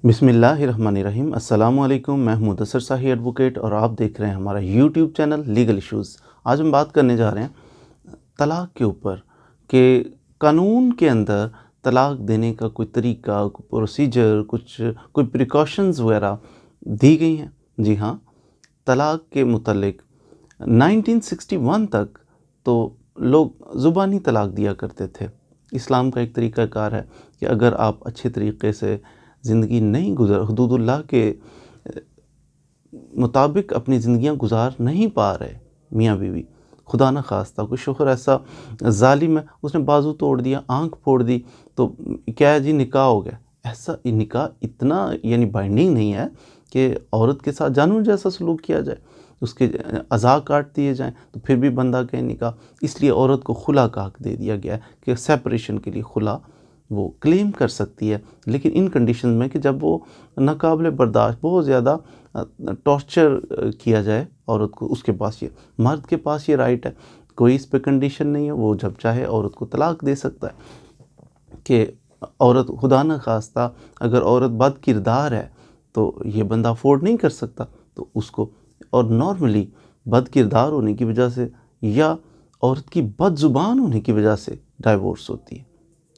बिस्मिल्लाहिर्रहमानिर्रहीम। अस्सलामु अलैकुम। मैं हूं मुदस्सिर शाही एडवोकेट और आप देख रहे हैं हमारा यूट्यूब चैनल लीगल इश्यूज़। आज हम बात करने जा रहे हैं तलाक़ के ऊपर कि कानून के अंदर तलाक़ देने का कोई तरीका, कोई प्रोसीजर, कोई प्रिकॉशंस वगैरह दी गई हैं। जी हाँ, तलाक़ के मुतल्लिक़ 1961 तक तो लोग ज़ुबानी तलाक़ दिया करते थे। इस्लाम का एक तरीक़ाकार है कि अगर आप अच्छे तरीक़े से ज़िंदगी नहीं हुदूदुल्लाह के मुताबिक अपनी ज़िंदगियाँ गुजार नहीं पा रहे मियाँ बीवी, खुदा न खास्ता कोई शोहर ऐसा ज़ालिम है, उसने बाजू तोड़ दिया, आँख फोड़ दी, तो क्या है जी, निकाह हो गया। ऐसा निकाह इतना यानी बाइंडिंग नहीं है कि औरत के साथ जानवर जैसा सलूक किया जाए, उसके अज़ा काट दिए जाएँ तो फिर भी बंदा कहे निकाह। इसलिए औरत को खुला का हक़ दे दिया गया है कि सेपरेशन के लिए खुला वो क्लेम कर सकती है, लेकिन इन कंडीशन में कि जब वो नाकाबिले बर्दाश्त बहुत ज़्यादा टॉर्चर किया जाए औरत को। उसके पास ये मर्द के पास ये राइट है, कोई इस पे कंडीशन नहीं है, वो जब चाहे औरत को तलाक़ दे सकता है। कि औरत खुदा न खास्ता अगर औरत बद किरदार है तो ये बंदा अफोर्ड नहीं कर सकता तो उसको, और नॉर्मली बद किरदार होने की वजह से या औरत की बदज़ुबान होने की वजह से डाइवोर्स होती है।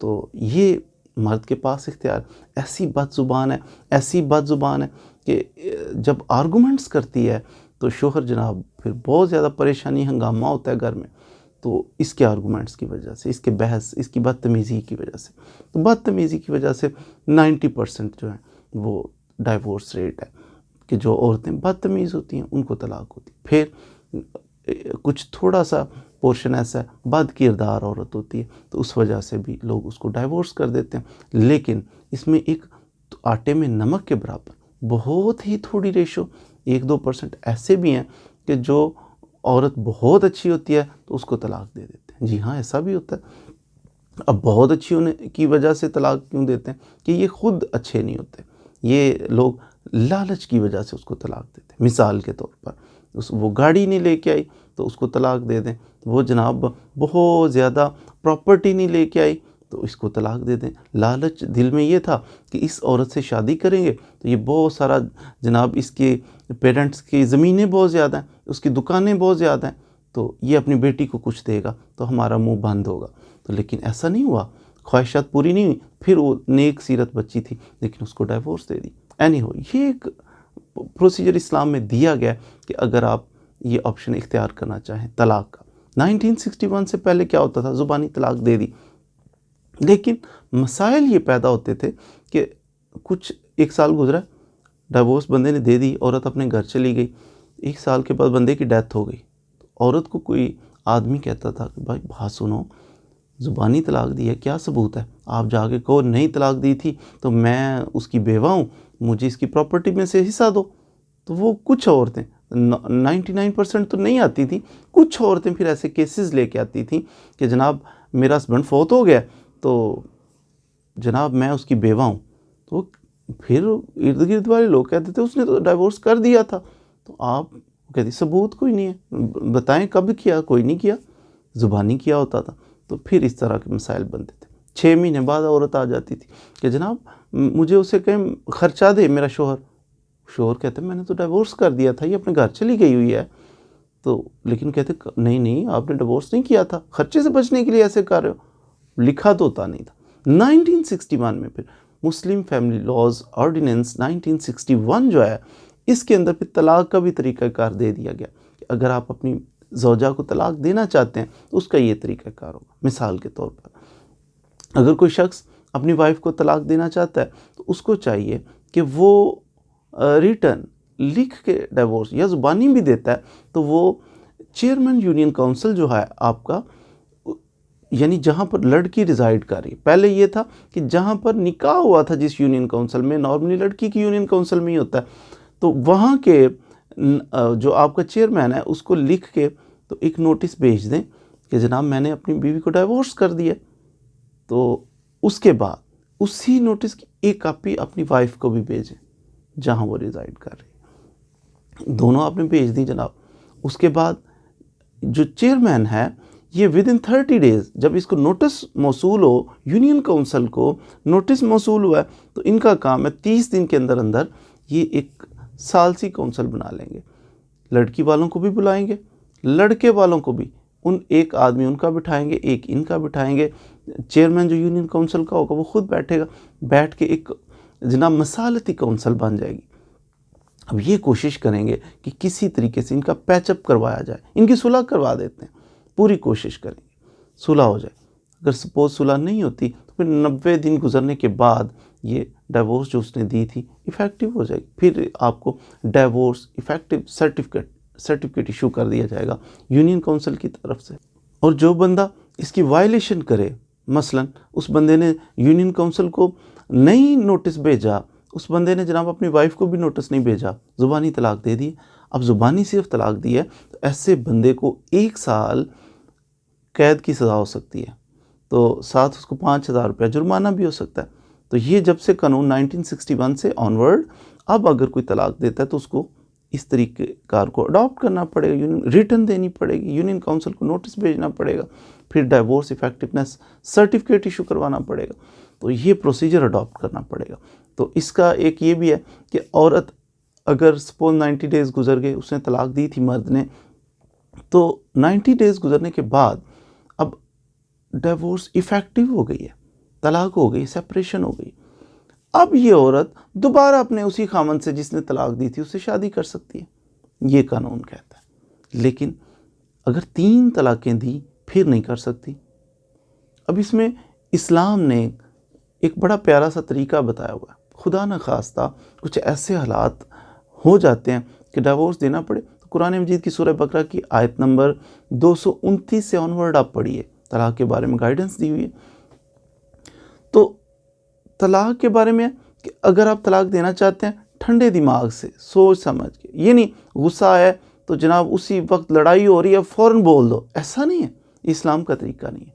तो ये मर्द के पास इख्तियार, ऐसी बदज़ुबान है कि जब आर्गुमेंट्स करती है तो शोहर जनाब फिर बहुत ज़्यादा परेशानी हंगामा होता है घर में। तो इसके आर्गुमेंट्स की वजह से, इसके बहस, इसकी बदतमीज़ी की वजह से, तो बदतमीज़ी की वजह से 90% जो है वो डाइवोर्स रेट है कि जो औरतें बदतमीज़ होती हैं उनको तलाक़ होती है। फिर कुछ थोड़ा सा पोर्शन ऐसा है, बद किरदार औरत होती है तो उस वजह से भी लोग उसको डाइवोर्स कर देते हैं। लेकिन इसमें एक आटे में नमक के बराबर बहुत ही थोड़ी रेशो 1-2% ऐसे भी हैं कि जो औरत बहुत अच्छी होती है तो उसको तलाक़ दे देते हैं। जी हाँ, ऐसा भी होता है। अब बहुत अच्छी होने की वजह से तलाक़ क्यों देते हैं कि ये खुद अच्छे नहीं होते, ये लोग लालच की वजह से उसको तलाक़ देते हैं। मिसाल के तौर पर वो गाड़ी नहीं लेके आई तो उसको तलाक़ दे दें, वो जनाब बहुत ज़्यादा प्रॉपर्टी नहीं लेके आई तो इसको तलाक़ दे दें। लालच दिल में ये था कि इस औरत से शादी करेंगे तो ये बहुत सारा जनाब, इसके पेरेंट्स की ज़मीनें बहुत ज़्यादा हैं, उसकी दुकानें बहुत ज़्यादा हैं, तो ये अपनी बेटी को कुछ देगा तो हमारा मुँह बंद होगा। तो लेकिन ऐसा नहीं हुआ, ख्वाहिशात पूरी नहीं हुई, फिर वो नेक सीरत बच्ची थी लेकिन उसको डाइवोर्स दे दी। एनीहो, ये एक प्रोसीजर इस्लाम में दिया गया कि अगर आप ये ऑप्शन इख्तियार करना चाहें तलाक़ का। 1961 से पहले क्या होता था, ज़ुबानी तलाक़ दे दी, लेकिन मसाइल ये पैदा होते थे कि कुछ 1 साल गुजरा, डाइवोर्स बंदे ने दे दी, औरत अपने घर चली गई, 1 साल के बाद बंदे की डेथ हो गई। तो औरत को कोई आदमी कहता था कि भाई बात सुनो, ज़ुबानी तलाक़ दी है, क्या सबूत है? आप जाके कहो नहीं तलाक़ दी थी तो मैं उसकी बेवा हूँ, मुझे इसकी प्रॉपर्टी में से हिस्सा दो। तो वो कुछ औरतें 99% तो नहीं आती थी, कुछ औरतें फिर ऐसे केसेस लेके आती थीं कि जनाब मेरा हस्बैंड फौत हो गया तो जनाब मैं उसकी बेवा हूँ। तो फिर इर्द गिर्द वाले लोग कहते थे उसने तो डाइवोर्स कर दिया था। तो आप कहती सबूत कोई नहीं है, बताएं कब किया, कोई नहीं किया, ज़ुबानी किया होता था। तो फिर इस तरह के मसाइल बनते थे। 6 महीने बाद औरत आ जाती थी कि जनाब मुझे उसे कहें खर्चा दे मेरा शोहर। शोहर कहते मैंने तो डाइवोर्स कर दिया था, ये अपने घर चली गई हुई है। तो लेकिन कहते नहीं आपने डिवोर्स नहीं किया था, खर्चे से बचने के लिए ऐसे कर रहे हो, लिखा तो होता नहीं था। 1961 में फिर मुस्लिम फैमिली लॉज ऑर्डिनेंस 1961 जो है, इसके अंदर फिर तलाक़ का भी तरीक़ाकार दे दिया गया कि अगर आप अपनी ज़ौजा को तलाक़ देना चाहते हैं तो उसका ये तरीक़ाकार होगा। मिसाल के तौर पर अगर कोई शख्स अपनी वाइफ को तलाक़ देना चाहता है तो उसको चाहिए कि वो रिटर्न लिख के डाइवोर्स या ज़ुबानी भी देता है तो वो चेयरमैन यूनियन काउंसिल जो है आपका, यानी जहाँ पर लड़की रिज़ाइड कर रही है, पहले ये था कि जहाँ पर निकाह हुआ था जिस यूनियन काउंसिल में, नॉर्मली लड़की की यूनियन काउंसिल में ही होता है, तो वहाँ के जो आपका चेयरमैन है उसको लिख के तो एक नोटिस भेज दें कि जनाब मैंने अपनी बीवी को डाइवोर्स कर दिया। तो उसके बाद उसी नोटिस की एक कॉपी अपनी वाइफ को भी भेजें जहाँ वो रिज़ाइड कर रही है, दोनों आपने भेज दी जनाब। उसके बाद जो चेयरमैन है ये विद इन 30 डेज़ जब इसको नोटिस मौसूल हो, यूनियन काउंसिल को नोटिस मौसूल हुआ है, तो इनका काम है 30 दिन के अंदर अंदर ये एक सालसी काउंसिल बना लेंगे। लड़की वालों को भी बुलाएंगे, लड़के वालों को भी, एक आदमी उनका बिठाएंगे, एक इनका बिठाएंगे। चेयरमैन जो यूनियन काउंसिल का होगा वो खुद बैठेगा, बैठ के एक जनाब मसालती काउंसिल बन जाएगी। अब ये कोशिश करेंगे कि किसी तरीके से इनका पैचअप करवाया जाए, इनकी सुलह करवा देते हैं, पूरी कोशिश करेंगे सुलह हो जाए। अगर सपोज सुलह नहीं होती तो फिर 90 दिन गुजरने के बाद ये डिवोर्स जो उसने दी थी इफ़ेक्टिव हो जाएगी, फिर आपको डिवोर्स इफ़ेक्टिव सर्टिफिकेट इशू कर दिया जाएगा यूनियन काउंसिल की तरफ से। और जो बंदा इसकी वायलेशन करे, मसलन उस बंदे ने यूनियन काउंसिल को नहीं नोटिस भेजा, उस बंदे ने जनाब अपनी वाइफ को भी नोटिस नहीं भेजा, ज़ुबानी तलाक दे दी, अब ज़ुबानी सिर्फ तलाक दी है, तो ऐसे बंदे को 1 साल कैद की सज़ा हो सकती है, तो साथ उसको 5,000 रुपया जुर्माना भी हो सकता है। तो ये जब से कानून 1961 से ऑनवर्ड अब अगर कोई तलाक देता है तो उसको इस तरीके कार को अडॉप्ट करना पड़ेगा, यूनियन रिटर्न देनी पड़ेगी, यूनियन काउंसिल को नोटिस भेजना पड़ेगा, फिर डिवोर्स इफेक्टिवनेस सर्टिफिकेट इशू करवाना पड़ेगा, तो ये प्रोसीजर अडॉप्ट करना पड़ेगा। तो इसका एक ये भी है कि औरत अगर सपोज 90 डेज़ गुजर गए, उसने तलाक दी थी मर्द ने, तो 90 डेज़ गुजरने के बाद अब डिवोर्स इफ़ेक्टिव हो गई है, तलाक हो गई, सेपरेशन हो गई। अब ये औरत दोबारा अपने उसी खामन से जिसने तलाक दी थी उससे शादी कर सकती है, ये कानून कहता है। लेकिन अगर 3 तलाक़ें दी फिर नहीं कर सकती। अब इसमें इस्लाम ने एक बड़ा प्यारा सा तरीका बताया हुआ है। खुदा न खास्ता कुछ ऐसे हालात हो जाते हैं कि डिवोर्स देना पड़े, तो कुरान मजीद की सूरह बकरा की आयत नंबर 229 से ऑनवर्ड आप पढ़िए, तलाक के बारे में गाइडेंस दी हुई है। तो तलाक के बारे में कि अगर आप तलाक देना चाहते हैं ठंडे दिमाग से सोच समझ के, ये नहीं गुस्सा है तो जनाब उसी वक्त लड़ाई हो रही है फ़ौरन बोल दो, ऐसा नहीं है, इस्लाम का तरीका नहीं है।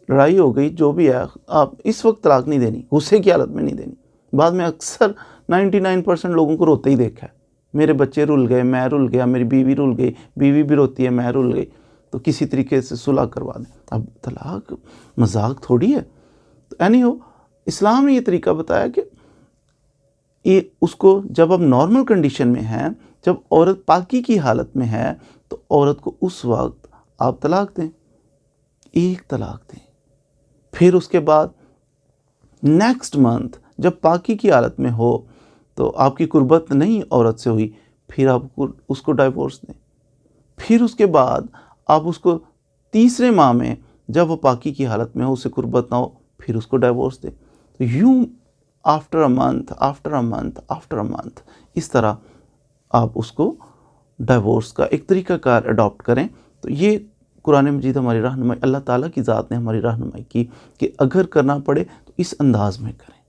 लड़ाई हो गई जो भी है, आप इस वक्त तलाक नहीं देनी, गुस्से की हालत में नहीं देनी। बाद में अक्सर 99% लोगों को रोते ही देखा है, मेरे बच्चे रुल गए, मैं रुल गया, मेरी बीवी रुल गई, बीवी भी रोती है, मैं रुल गई, तो किसी तरीके से सुलह करवा दें। अब तलाक मजाक थोड़ी है। तो एनी हो, इस्लाम ने ये तरीका बताया कि ये उसको जब अब नॉर्मल कंडीशन में है, जब औरत पाकी की हालत में है, तो औरत को उस वक्त आप तलाक दें, 1 तलाक दें। फिर उसके बाद नेक्स्ट मंथ जब पाकी की हालत में हो, तो आपकी कुर्बत नहीं औरत से हुई, फिर आप उसको डाइवोर्स दें। फिर उसके बाद आप उसको तीसरे माह में जब वो पाकी की हालत में हो, उससे कुर्बत ना हो, फिर उसको डाइवोर्स दें। तो यूँ after a month after a month after a month इस तरह आप उसको डाइवोर्स का एक तरीक़ाकार अडॉप्ट करें। तो ये कुरान मजीद हमारी रहनुमाई, अल्लाह ताला की ज़ात ने हमारी रहनुमाई की कि अगर करना पड़े तो इस अंदाज़ में करें।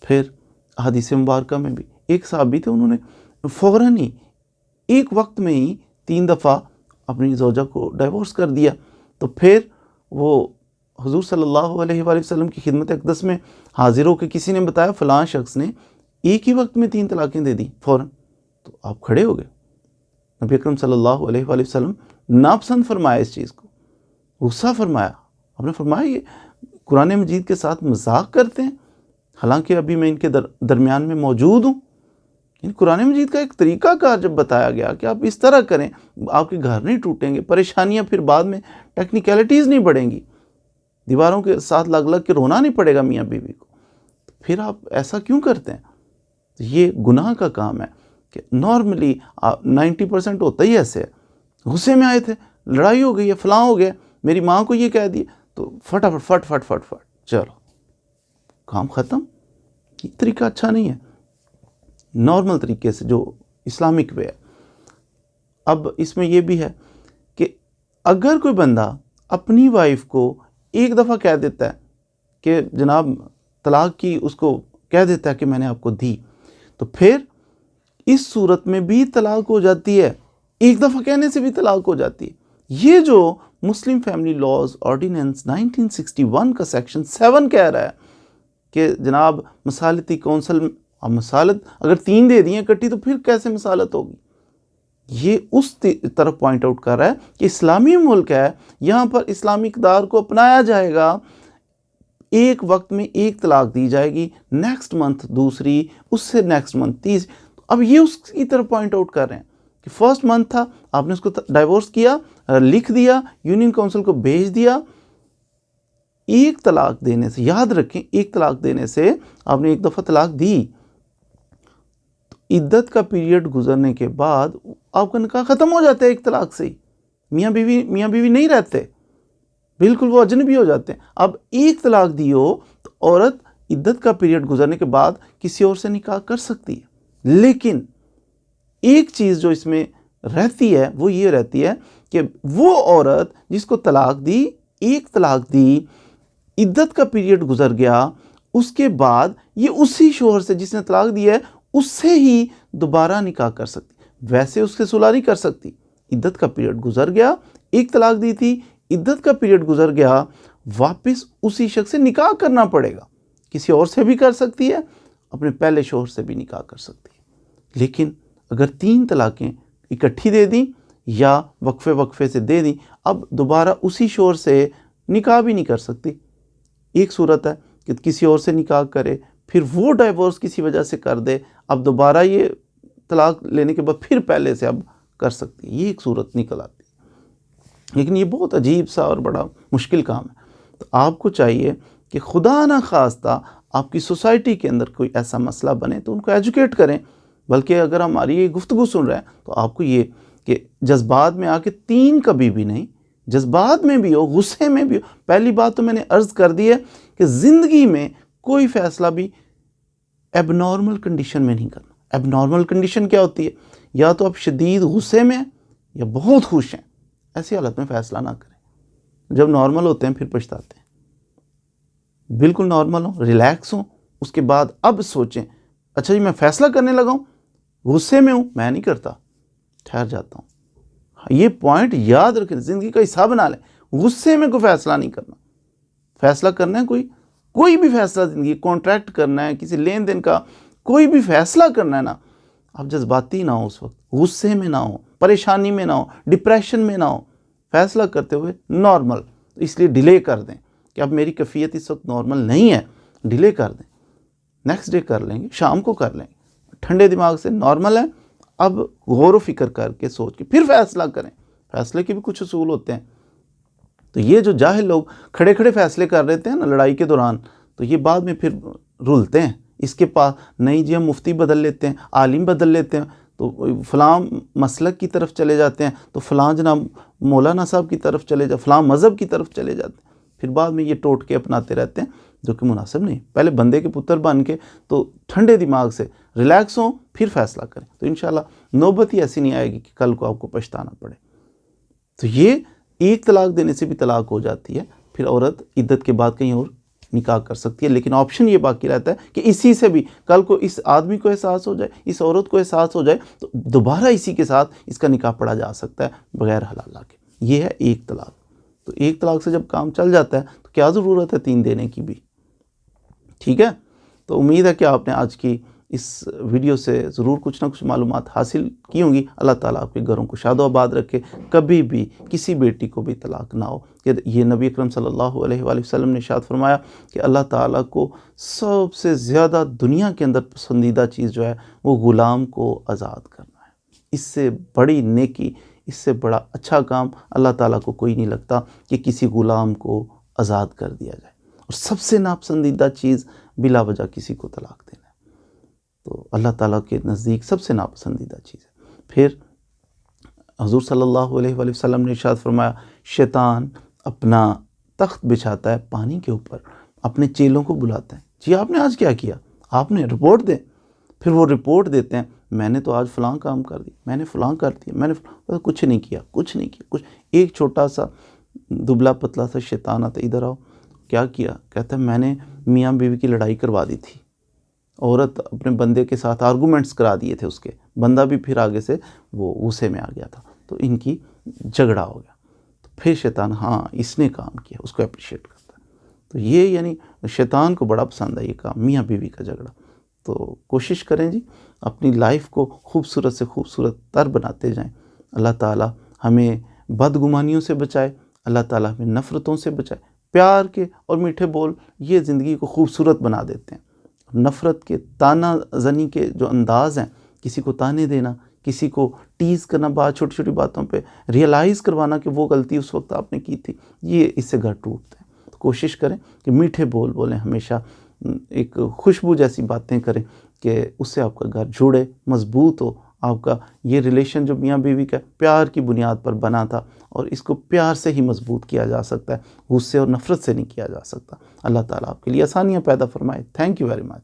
फिर हदीस मुबारका में भी एक सहाबी थे, उन्होंने फ़ौरन ही एक वक्त में ही 3 दफ़ा अपनी ज़ौजा को डाइवोर्स कर दिया। तो फिर वो हुज़ूर सल्लल्लाहु अलैहि वसल्लम की खिदमत अक़दस में हाज़िर होकर किसी ने बताया फ़लाँ शख्स ने एक ही वक्त में 3 तलाक़ें दे दी फ़ौरन, तो आप खड़े हो गए। नबी अकरम सल्लल्लाहु अलैहि वसल्लम नापसंद फरमाया, इस चीज़ को गुस्सा फरमाया। आपने फरमाया ये कुरान मजीद के साथ मजाक करते हैं, हालांकि अभी मैं इनके दरमियान में मौजूद हूँ। इन कुरान मजीद का एक तरीका कार जब बताया गया कि आप इस तरह करें, आपके घर नहीं टूटेंगे, परेशानियाँ फिर बाद में टेक्निकलिटीज़ नहीं बढ़ेंगी, दीवारों के साथ लग लग के रोना नहीं पड़ेगा मियाँ बीवी को, तो फिर आप ऐसा क्यों करते हैं? तो ये गुनाह का काम है कि नॉर्मली 90% होता ही ऐसे है। गुस्से में आए थे, लड़ाई हो गई है, फलां हो गया, मेरी माँ को ये कह दिया, तो फटाफट फट फट फट फट चलो काम ख़त्म। ये तरीका अच्छा नहीं है, नॉर्मल तरीके से जो इस्लामिक वे है। अब इसमें यह भी है कि अगर कोई बंदा अपनी वाइफ को एक दफ़ा कह देता है कि जनाब तलाक की, उसको कह देता है कि मैंने आपको दी, तो फिर इस सूरत में भी तलाक हो जाती है, एक दफ़ा कहने से भी तलाक हो जाती है। ये जो मुस्लिम फैमिली लॉज ऑर्डिनेंस 1961 का सेक्शन 7 कह रहा है कि जनाब मसालती कौंसल, अब मसालत अगर 3 दे दिए इकट्ठी तो फिर कैसे मसालत होगी? ये उस तरफ पॉइंट आउट कर रहा है कि इस्लामी मुल्क है, यहाँ पर इस्लामी इक़्तिदार को अपनाया जाएगा, एक वक्त में एक तलाक दी जाएगी, नेक्स्ट मंथ दूसरी, उससे नेक्स्ट मंथ तीसरी। अब ये उसकी तरफ पॉइंट आउट कर रहे हैं कि फर्स्ट मंथ था, आपने उसको डाइवोर्स किया, लिख दिया, यूनियन काउंसिल को भेज दिया। एक तलाक देने से, याद रखें, एक तलाक देने से आपने एक दफ़ा तलाक दी, तो इद्दत का पीरियड गुजरने के बाद आपका निकाह ख़त्म हो जाता है एक तलाक से ही। मियाँ बीवी नहीं रहते, बिल्कुल वो अजनबी हो जाते हैं। अब एक तलाक दी हो तो औरत इद्दत का पीरियड गुजरने के बाद किसी और से निकाह कर सकती है, लेकिन एक चीज़ जो इसमें रहती है वो ये रहती है कि वो औरत जिसको तलाक दी, एक तलाक दी, इद्दत का पीरियड गुजर गया, उसके बाद ये उसी शोहर से जिसने तलाक दी है उससे ही दोबारा निकाह कर सकती, वैसे उससे सुलह नहीं कर सकती। इद्दत का पीरियड गुजर गया, एक तलाक दी थी, इद्दत का पीरियड गुजर गया, वापस उसी शख्स से निकाह करना पड़ेगा। किसी और से भी कर सकती है, अपने पहले शोहर से भी निकाह कर सकती है। लेकिन अगर 3 तलाक़ें इकट्ठी दे दी या वक्फे से दे दी, अब दोबारा उसी शोहर से निकाह भी नहीं कर सकती। एक सूरत है कि किसी और से निकाह करे, फिर वो डाइवोर्स किसी वजह से कर दे, अब दोबारा ये तलाक लेने के बाद फिर पहले से अब कर सकती है, ये एक सूरत निकल आती है। लेकिन ये बहुत अजीब सा और बड़ा मुश्किल काम है। तो आपको चाहिए कि खुदा ना खास्ता आपकी सोसाइटी के अंदर कोई ऐसा मसला बने तो उनको एजुकेट करें। बल्कि अगर हमारी ये गुफ्तगू सुन रहे हैं तो आपको ये कि जज्बात में आके 3 कभी भी नहीं, जज्बात में भी हो, गुस्से में भी हो। पहली बात तो मैंने अर्ज़ कर दी है कि ज़िंदगी में कोई फ़ैसला भी एबनॉर्मल कंडीशन में नहीं करना। एबनॉर्मल कंडीशन क्या होती है? या तो आप शदीद गुस्से में हैं या बहुत खुश हैं, ऐसी हालत में फ़ैसला ना करें। जब नॉर्मल होते हैं फिर पछताते हैं। बिल्कुल नॉर्मल हो, रिलैक्स हो, उसके बाद अब सोचें, अच्छा जी मैं फ़ैसला करने लगा हूँ, गुस्से में हूँ, मैं नहीं करता, ठहर जाता हूँ। ये पॉइंट याद रखें, ज़िंदगी का हिस्सा बना लें। गुस्से में कोई फ़ैसला नहीं करना। फ़ैसला करना है कोई भी फ़ैसला, ज़िंदगी कॉन्ट्रैक्ट करना है, किसी लेन देन का कोई भी फ़ैसला करना है ना, आप जज्बाती ना हो, उस वक्त गुस्से में ना हो, परेशानी में ना हो, डिप्रेशन में ना हो। फ़ैसला करते हुए नॉर्मल, तो इसलिए डिले कर दें कि अब मेरी कैफियत इस वक्त नॉर्मल नहीं है, डिले कर दें, नेक्स्ट डे कर लेंगे, शाम को कर लेंगे, ठंडे दिमाग से नॉर्मल है, अब गौर व फिक्र करके सोच के फिर फ़ैसला करें। फ़ैसले के भी कुछ उसूल होते हैं। तो ये जो जाहिल लोग खड़े खड़े फ़ैसले कर लेते हैं ना लड़ाई के दौरान, तो ये बाद में फिर रुलते हैं। इसके पास नहीं जी, हम मुफ्ती बदल लेते हैं, आलिम बदल लेते हैं, तो फ़लाँ मसलक की तरफ चले जाते हैं, तो फ़लाँ जनाब मौलाना साहब की तरफ चले जाते, फ़लाँ मज़हब की तरफ चले जाते हैं। फिर बाद में ये टोटके अपनाते रहते हैं जो कि मुनासिब नहीं। पहले बंदे के पुत्र बन के तो ठंडे दिमाग से रिलैक्स हों, फिर फ़ैसला करें, तो इंशाल्लाह नौबत ही ऐसी नहीं आएगी कि कल को आपको पछताना पड़े। तो ये एक तलाक देने से भी तलाक हो जाती है, फिर औरत इद्दत के बाद कहीं और निकाह कर सकती है। लेकिन ऑप्शन ये बाकी रहता है कि इसी से भी कल को इस आदमी को एहसास हो जाए, इस औरत को एहसास हो जाए, तो दोबारा इसी के साथ इसका निकाह पढ़ा जा सकता है बग़ैर हलाला के। ये है एक तलाक। तो एक तलाक से जब काम चल जाता है तो क्या ज़रूरत है 3 देने की भी? ठीक है। तो उम्मीद है कि आपने आज की इस वीडियो से ज़रूर कुछ ना कुछ मालूमात हासिल की होंगी। अल्लाह ताला आपके घरों को शादो आबाद रखे। कभी भी किसी बेटी को भी तलाक ना हो। कि ये नबी अकरम सल्लल्लाहु अलैहि वसल्लम ने इरशाद फरमाया कि अल्लाह ताला को सबसे ज़्यादा दुनिया के अंदर पसंदीदा चीज़ जो है वो ग़ुलाम को आज़ाद करना है। इससे बड़ी नेकी, इससे बड़ा अच्छा काम अल्लाह ताला को कोई नहीं लगता कि किसी ग़ुलाम को आज़ाद कर दिया जाए। और सबसे नापसंदीदा चीज़ बिला वजह किसी को तलाक देना है, तो अल्लाह ताला के नज़दीक सबसे नापसंदीदा चीज़ है। फिर हुज़ूर सल्लल्लाहु अलैहि वसल्लम ने इरशाद फरमाया, शैतान अपना तख्त बिछाता है पानी के ऊपर, अपने चेलों को बुलाता है, जी आपने आज क्या किया, आपने रिपोर्ट दें। फिर वो रिपोर्ट देते हैं, मैंने तो आज फ़लाँ काम कर दिया, मैंने फ़लाँ कर दिया, मैंने कुछ नहीं किया, कुछ। एक छोटा सा दुबला पतला सा शैतान आता, इधर आओ, क्या किया? कहता है मैंने मियाँ बीवी की लड़ाई करवा दी थी। औरत अपने बंदे के साथ आर्गूमेंट्स करा दिए थे उसके, बंदा भी फिर आगे से वो गुस्से में आ गया था, तो इनकी झगड़ा हो गया। तो फिर शैतान, हाँ इसने काम किया, उसको अप्रिशिएट करता है। तो ये यानी शैतान को बड़ा पसंद है ये काम, मियाँ बीवी का झगड़ा। तो कोशिश करें जी, अपनी लाइफ को खूबसूरत से खूबसूरत तर बनाते जाएं। अल्लाह ताला हमें बदगुमानियों से बचाए, अल्लाह ताला हमें नफ़रतों से बचाए। प्यार के और मीठे बोल ये ज़िंदगी को खूबसूरत बना देते हैं। नफ़रत के, ताना ज़नी के जो अंदाज़ हैं, किसी को ताने देना, किसी को टीज़ करना, बात छोटी-छोटी बातों पे रियलाइज़ करवाना कि वो गलती उस वक़्त आपने की थी, ये इससे घर टूटते हैं। तो कोशिश करें कि मीठे बोल बोलें हमेशा, एक खुशबू जैसी बातें करें कि उससे आपका घर जुड़े, मज़बूत हो। आपका ये रिलेशन जो मियाँ बीवी का प्यार की बुनियाद पर बना था और इसको प्यार से ही मज़बूत किया जा सकता है, गुस्से और नफ़रत से नहीं किया जा सकता। अल्लाह ताला आपके लिए आसानियाँ पैदा फ़रमाए। Thank you very much.